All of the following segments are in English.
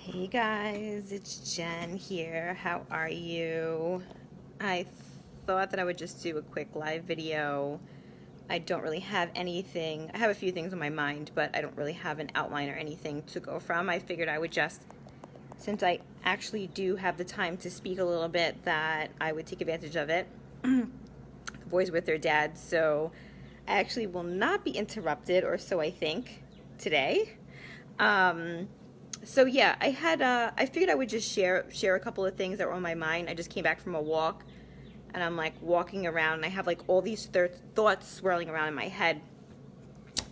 Hey guys, it's Jen here. How are you? I thought that I would just do a quick live video. I don't really have anything. I have a few things on my mind, but I don't really have an outline or anything to go from. I figured I would just, since I actually do have the time to speak a little bit, that I would take advantage of it. The boys with their dads, so I actually will not be interrupted, or so I think, today. So yeah, I figured I would just share a couple of things that were on my mind. I just came back from a walk, and I'm like walking around, and I have like all these thoughts swirling around in my head.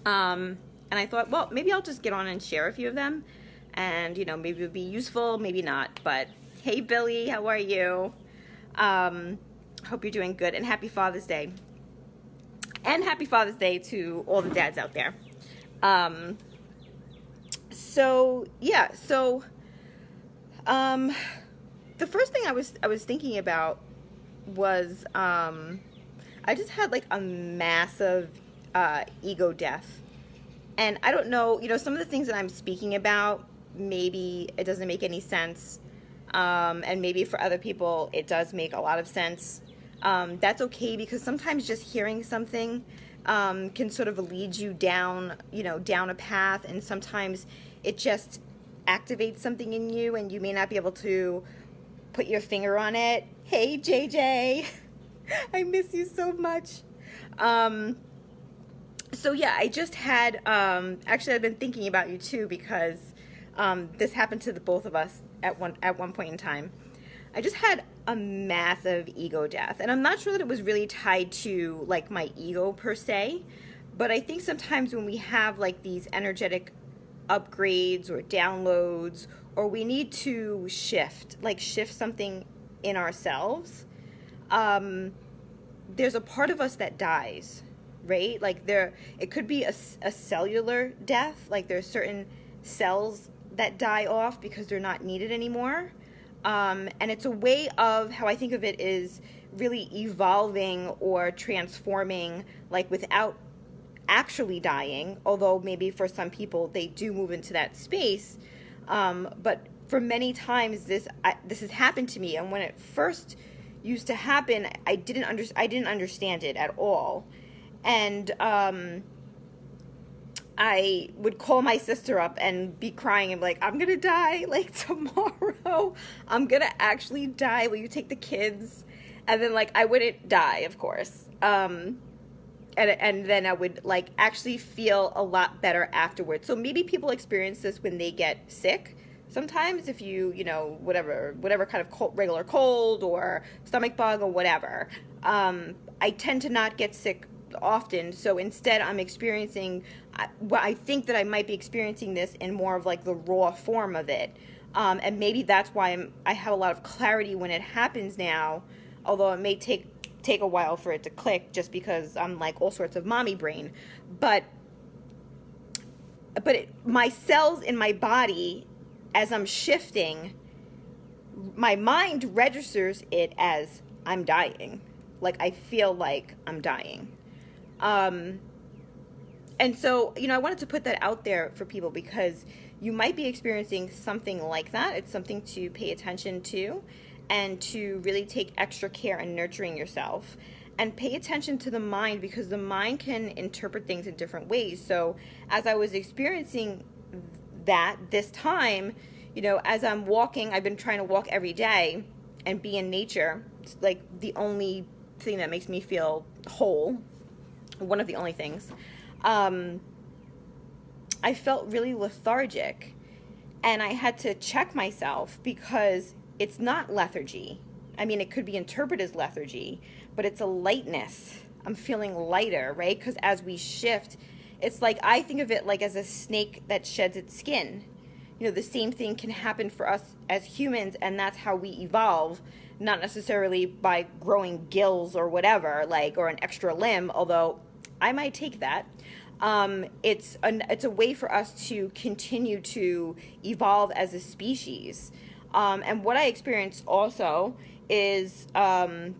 And I thought, well, maybe I'll just get on and share a few of them, and maybe it would be useful, maybe not. But hey, Billy, how are you? Hope you're doing good, and happy Father's Day. And happy Father's Day to all the dads out there. The first thing I was thinking about was I just had like a massive ego death, and I don't know, some of the things that I'm speaking about, maybe it doesn't make any sense, and maybe for other people it does make a lot of sense. That's okay, because sometimes just hearing something can sort of lead you down a path, and sometimes it just activates something in you, and you may not be able to put your finger on it. Hey, JJ, I miss you so much. So yeah, I just had, actually I've been thinking about you too, because this happened to the both of us at one point in time. I just had a massive ego death, and I'm not sure that it was really tied to like my ego per se, but I think sometimes when we have like these energetic upgrades or downloads, or we need to shift something in ourselves, there's a part of us that dies, right? Like it could be a cellular death, like there's certain cells that die off because they're not needed anymore. And it's a way of, how I think of it, is really evolving or transforming, like without actually dying, although maybe for some people they do move into that space. But for many times this has happened to me, and when it first used to happen, I didn't understand it at all. And I would call my sister up and be crying and be like, I'm gonna die, like tomorrow. I'm gonna actually die. Will you take the kids? And then like I wouldn't die, of course. And then I would like actually feel a lot better afterwards. So maybe people experience this when they get sick. Sometimes if you whatever kind of regular cold or stomach bug or whatever, I tend to not get sick often, so instead I'm experiencing, I think that I might be experiencing this in more of like the raw form of it, and maybe that's why I have a lot of clarity when it happens now, although it may take a while for it to click, just because I'm like all sorts of mommy brain. But my cells in my body, as I'm shifting, my mind registers it as I'm dying, like I feel like I'm dying. And so, I wanted to put that out there for people, because you might be experiencing something like that. It's something to pay attention to, and to really take extra care in nurturing yourself, and pay attention to the mind, because the mind can interpret things in different ways. So as I was experiencing that this time, as I'm walking, I've been trying to walk every day and be in nature. It's like the only thing that makes me feel whole. One of the only things. I felt really lethargic, and I had to check myself, because it's not lethargy. I mean, it could be interpreted as lethargy, but it's a lightness. I'm feeling lighter, right? Because as we shift, it's like, I think of it like as a snake that sheds its skin. The same thing can happen for us as humans, and that's how we evolve. Not necessarily by growing gills or whatever, like, or an extra limb, although I might take that. It's a way for us to continue to evolve as a species. And what I experienced also is a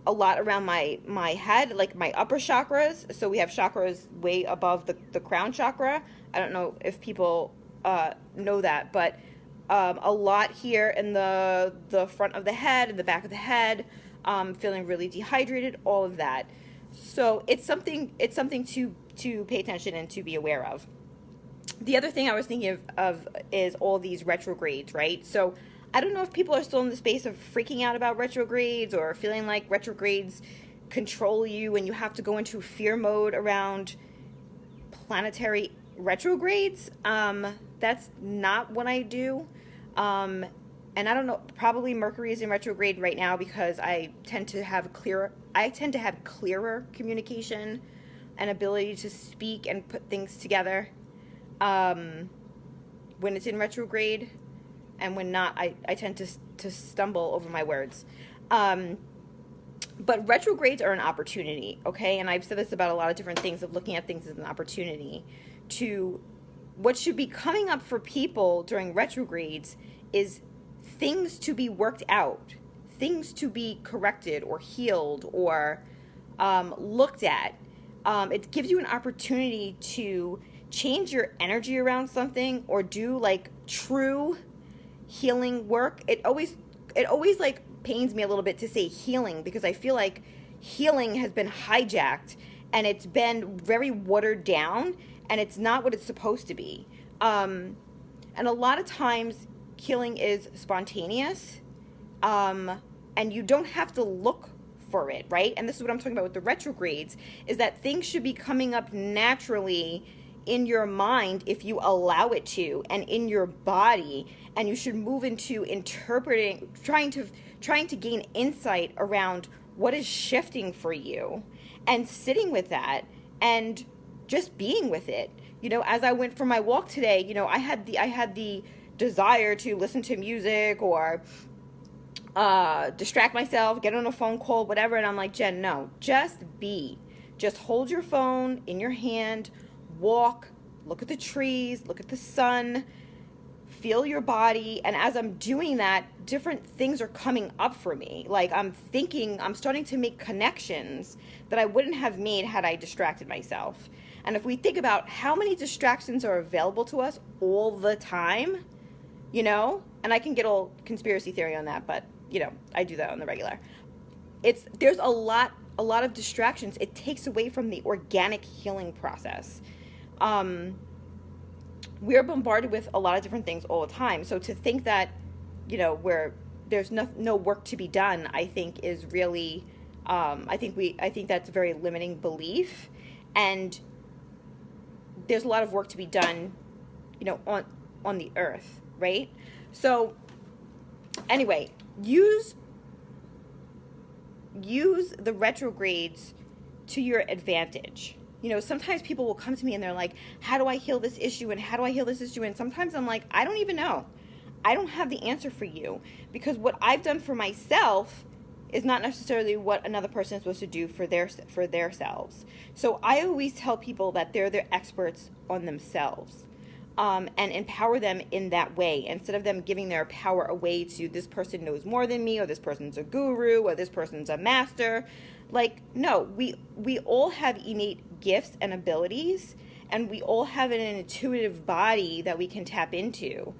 lot around my head, like my upper chakras. So we have chakras way above the crown chakra. I don't know if people know that, but a lot here in the front of the head and the back of the head, feeling really dehydrated, all of that. So it's something to pay attention and to be aware of. The other thing I was thinking of is all these retrogrades, right? So I don't know if people are still in the space of freaking out about retrogrades or feeling like retrogrades control you and you have to go into fear mode around planetary retrogrades. That's not what I do. And I don't know, probably Mercury is in retrograde right now because I tend to have clearer communication and ability to speak and put things together when it's in retrograde, and when not, I tend to stumble over my words. But retrogrades are an opportunity, okay? And I've said this about a lot of different things, of looking at things as an opportunity. To what should be coming up for people during retrogrades is things to be worked out, things to be corrected or healed or looked at. It gives you an opportunity to change your energy around something or do like true healing work. It always like pains me a little bit to say healing, because I feel like healing has been hijacked and it's been very watered down and it's not what it's supposed to be. And a lot of times healing is spontaneous, and you don't have to look for it, right? And this is what I'm talking about with the retrogrades, is that things should be coming up naturally in your mind if you allow it to, and in your body, and you should move into interpreting, trying to gain insight around what is shifting for you and sitting with that and just being with it. You know, as I went for my walk today, you know, I had the desire to listen to music or distract myself, get on a phone call, whatever, and I'm like, Jen, no, just hold your phone in your hand, walk, look at the trees, look at the sun, feel your body. And as I'm doing that, different things are coming up for me. Like I'm starting to make connections that I wouldn't have made had I distracted myself. And if we think about how many distractions are available to us all the time, you know, and I can get all conspiracy theory on that, but you know, I do that on the regular. There's a lot of distractions. It takes away from the organic healing process. We're bombarded with a lot of different things all the time. So to think that, you know, where there's no work to be done, I think is really, I think that's a very limiting belief. And there's a lot of work to be done, you know, on the earth, right? So anyway, use the retrogrades to your advantage. You know, sometimes people will come to me and they're like, how do I heal this issue? And how do I heal this issue? And sometimes I'm like, I don't even know. I don't have the answer for you, because what I've done for myself is not necessarily what another person is supposed to do for their selves. So I always tell people that they're the experts on themselves, and empower them in that way, instead of them giving their power away to this person knows more than me, or this person's a guru, or this person's a master. Like, no, we all have innate gifts and abilities, and we all have an intuitive body that we can tap into.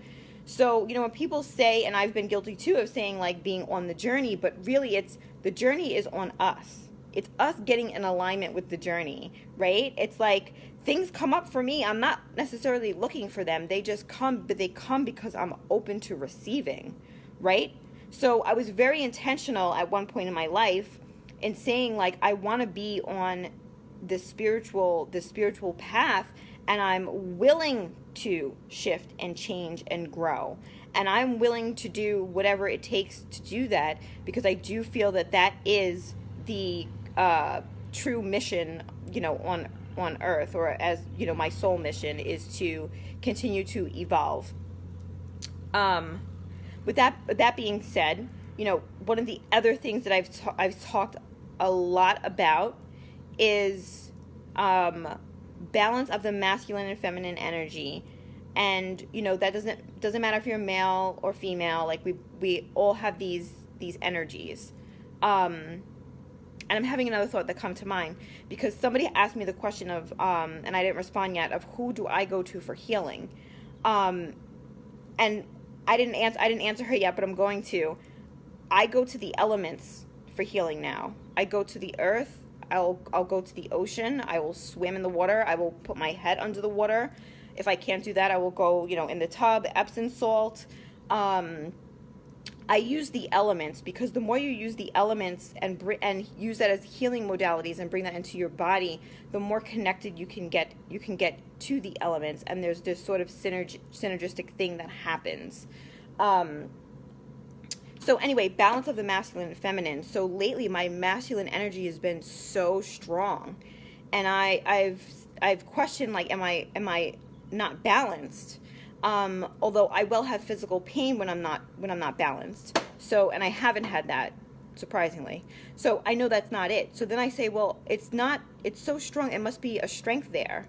So, you know, when people say, and I've been guilty too of saying like being on the journey, but really the journey is on us. It's us getting in alignment with the journey, right? It's like things come up for me. I'm not necessarily looking for them. They just come, but they come because I'm open to receiving, right? So I was very intentional at one point in my life in saying like, I want to be on the spiritual path, and I'm willing to shift and change and grow. And I'm willing to do whatever it takes to do that, because I do feel that that is the true mission, you know, on earth, or as, you know, my soul mission is to continue to evolve. With that being said, you know, one of the other things that I've talked a lot about is balance of the masculine and feminine energy. And, you know, that doesn't matter if you're male or female. Like we all have these energies. And I'm having another thought that come to mind, because somebody asked me the question of, and I didn't respond yet, of who do I go to for healing? And I didn't answer her yet, but I'm going to. I go to the elements for healing now. I go to the earth. I'll go to the ocean. I will swim in the water. I will put my head under the water. If I can't do that, I will go, in the tub, Epsom salt. I use the elements because the more you use the elements and use that as healing modalities and bring that into your body, the more connected you can get to the elements, and there's this sort of synergistic thing that happens. So anyway, balance of the masculine and feminine. So lately, my masculine energy has been so strong, and I've questioned, like, am I not balanced? Although I will have physical pain when I'm not balanced. So, and I haven't had that, surprisingly. So I know that's not it. So then I say, well, it's so strong. It must be a strength there.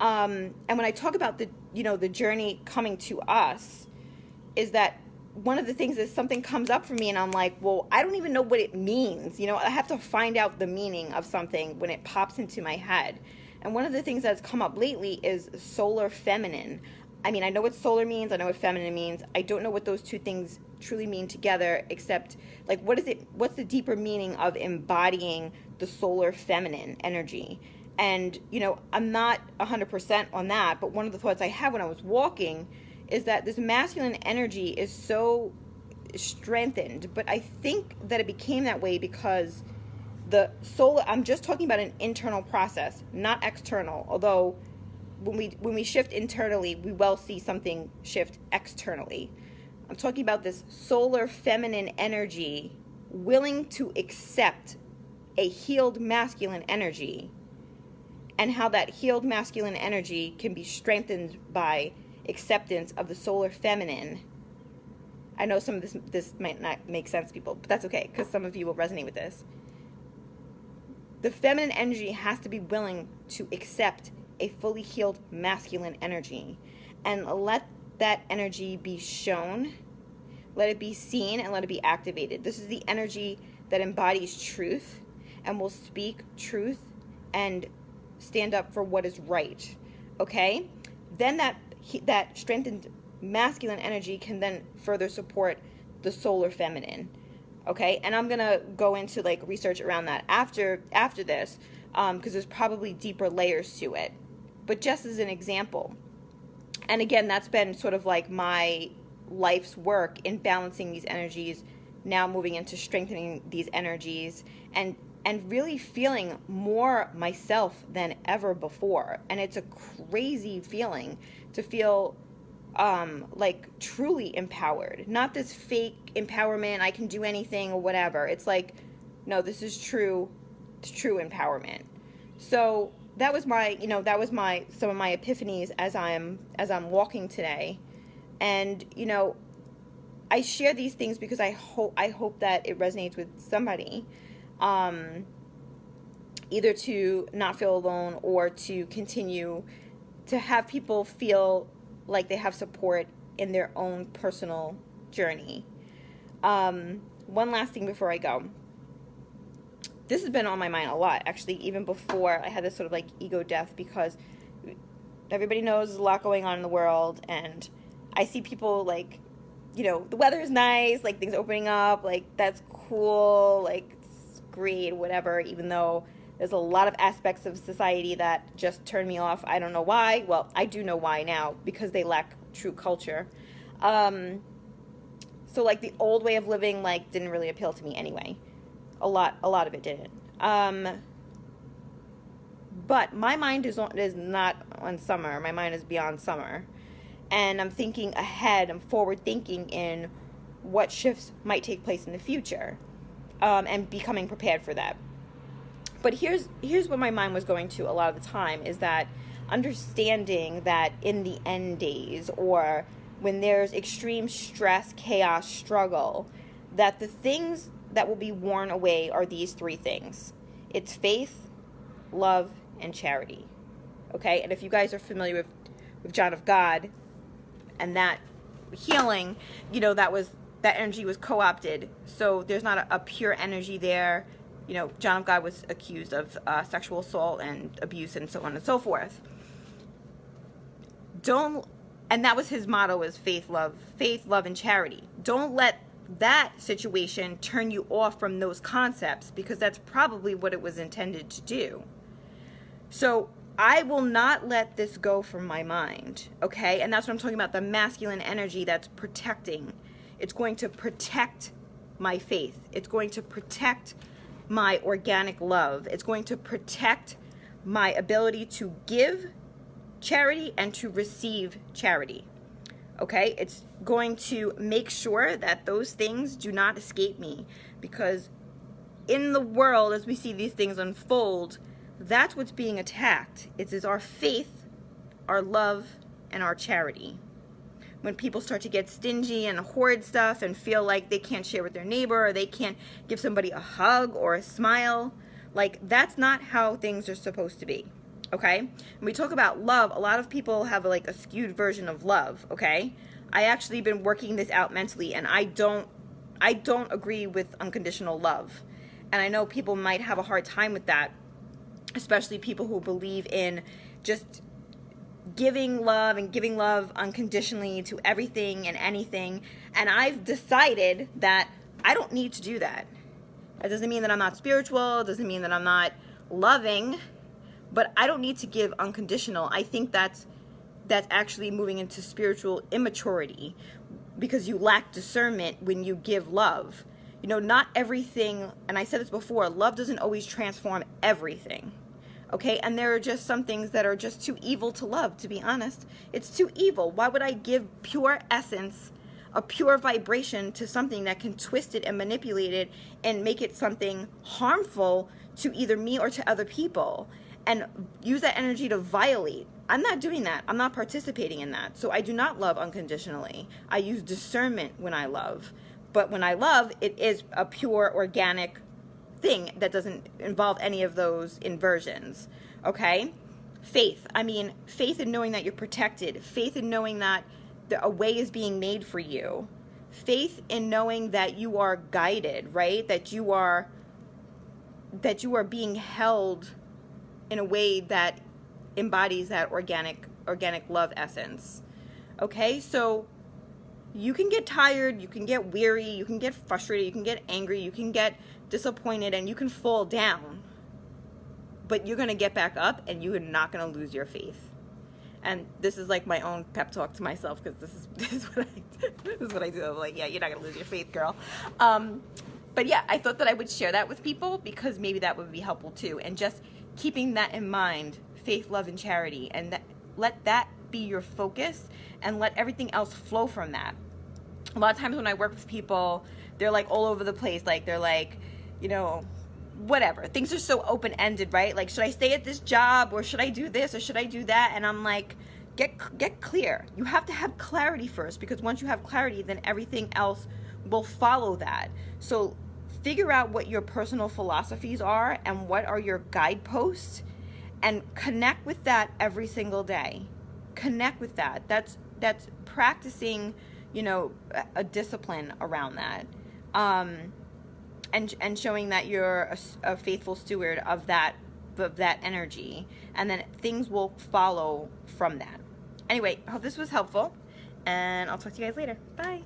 And when I talk about the journey coming to us, is that one of the things is something comes up for me and I'm like, well, I don't even know what it means. I have to find out the meaning of something when it pops into my head. And one of the things that's come up lately is solar feminine. I mean, I know what solar means. I know what feminine means. I don't know what those two things truly mean together, except, like, what's the deeper meaning of embodying the solar feminine energy? And, I'm not 100% on that, but one of the thoughts I had when I was walking is that this masculine energy is so strengthened, but I think that it became that way because the solar, I'm just talking about an internal process, not external, although when we shift internally, we will see something shift externally. I'm talking about this solar feminine energy willing to accept a healed masculine energy, and how that healed masculine energy can be strengthened by acceptance of the solar feminine. I know some of this might not make sense to people, but that's okay, because some of you will resonate with this. The feminine energy has to be willing to accept a fully healed masculine energy and let that energy be shown, let it be seen, and let it be activated. This is the energy that embodies truth and will speak truth and stand up for what is right. Okay? Then that strengthened masculine energy can then further support the solar feminine. Okay? And I'm going to go into, like, research around that after this, because there's probably deeper layers to it. But just as an example, and again, that's been sort of like my life's work in balancing these energies, now moving into strengthening these energies, and really feeling more myself than ever before. And it's a crazy feeling to feel like truly empowered, not this fake empowerment, I can do anything or whatever. It's like, no, this is true empowerment. So that was some of my epiphanies as I'm walking today. And, I share these things because I hope that it resonates with somebody, either to not feel alone or to continue to have people feel like they have support in their own personal journey. One last thing before I go. This has been on my mind a lot, actually, even before I had this sort of like ego death, because everybody knows there's a lot going on in the world, and I see people like, the weather is nice, like things opening up, like that's cool, like it's great, whatever, even though there's a lot of aspects of society that just turn me off. I don't know why. Well, I do know why now, because they lack true culture. So like the old way of living, like, didn't really appeal to me anyway. A lot of it didn't. But my mind is not on summer. My mind is beyond summer. And I'm thinking ahead. I'm forward thinking in what shifts might take place in the future, and becoming prepared for that. But here's what my mind was going to a lot of the time, is that understanding that in the end days, or when there's extreme stress, chaos, struggle, that the things that will be worn away are these three things. It's faith, love, and charity. Okay? And if you guys are familiar with John of God and that healing, that energy was co-opted. So there's not a pure energy there. John of God was accused of sexual assault and abuse and so on and so forth. Don't And that was his motto, was faith, love, and charity. Don't let that situation turn you off from those concepts, because that's probably what it was intended to do. So I will not let this go from my mind, okay? And that's what I'm talking about, the masculine energy that's protecting. It's going to protect my faith. It's going to protect my organic love. It's going to protect my ability to give charity and to receive charity, okay? It's going to make sure that those things do not escape me, because in the world, as we see these things unfold, that's what's being attacked. It is our faith, our love, and our charity. When people start to get stingy and hoard stuff and feel like they can't share with their neighbor, or they can't give somebody a hug or a smile, like, that's not how things are supposed to be, okay? When we talk about love, a lot of people have like a skewed version of love, okay? I actually been working this out mentally, and I don't agree with unconditional love. And I know people might have a hard time with that, especially people who believe in just giving love and giving love unconditionally to everything and anything. And I've decided that I don't need to do that. It doesn't mean that I'm not spiritual. It doesn't mean that I'm not loving, but I don't need to give unconditional. I think that's actually moving into spiritual immaturity, because you lack discernment when you give love. You know, not everything, and I said this before, love doesn't always transform everything. Okay, and there are just some things that are just too evil to love, to be honest. It's too evil. Why would I give pure essence, a pure vibration, to something that can twist it and manipulate it and make it something harmful to either me or to other people, and use that energy to violate? I'm not doing that. I'm not participating in that. So I do not love unconditionally. I use discernment when I love. But when I love, it is a pure, organic thing that doesn't involve any of those inversions, okay? Faith. I mean, faith in knowing that you're protected. Faith in knowing that a way is being made for you. Faith in knowing that you are guided, right? That you are being held in a way that embodies that organic love essence. Okay? So you can get tired, you can get weary, you can get frustrated, you can get angry, you can get disappointed, and you can fall down. But you're going to get back up, and you're not going to lose your faith. And this is like my own pep talk to myself, because this is what I do. I'm like, yeah, you're not going to lose your faith, girl. But yeah, I thought that I would share that with people, because maybe that would be helpful too. And just keeping that in mind, faith, love, and charity, and let that be your focus, and let everything else flow from that. A lot of times when I work with people, they're like all over the place. Like, they're like, you know, whatever. Things are so open-ended, right? Like, should I stay at this job, or should I do this, or should I do that? And I'm like, get clear. You have to have clarity first, because once you have clarity, then everything else will follow that. So figure out what your personal philosophies are and what are your guideposts, and connect with that every single day. Connect with that. That's practicing, you know, a discipline around that. And showing that you're a faithful steward of that energy, and then things will follow from that. Anyway, I hope this was helpful, and I'll talk to you guys later. Bye.